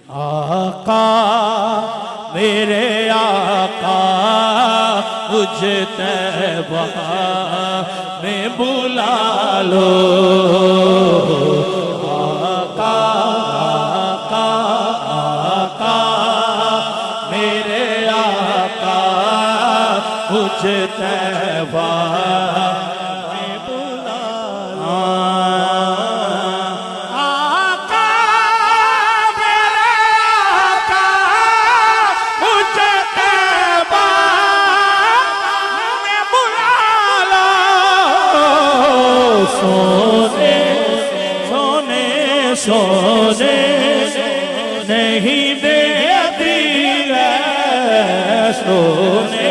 आका मेरे आका मुझे तैबा में बुला लो। आका आका आका मेरे आका मुझे तैबा में बुला लो। आका मेरे आका मुझे तैबा में बुला लो। सोने सोने सोने नहीं देती है सोने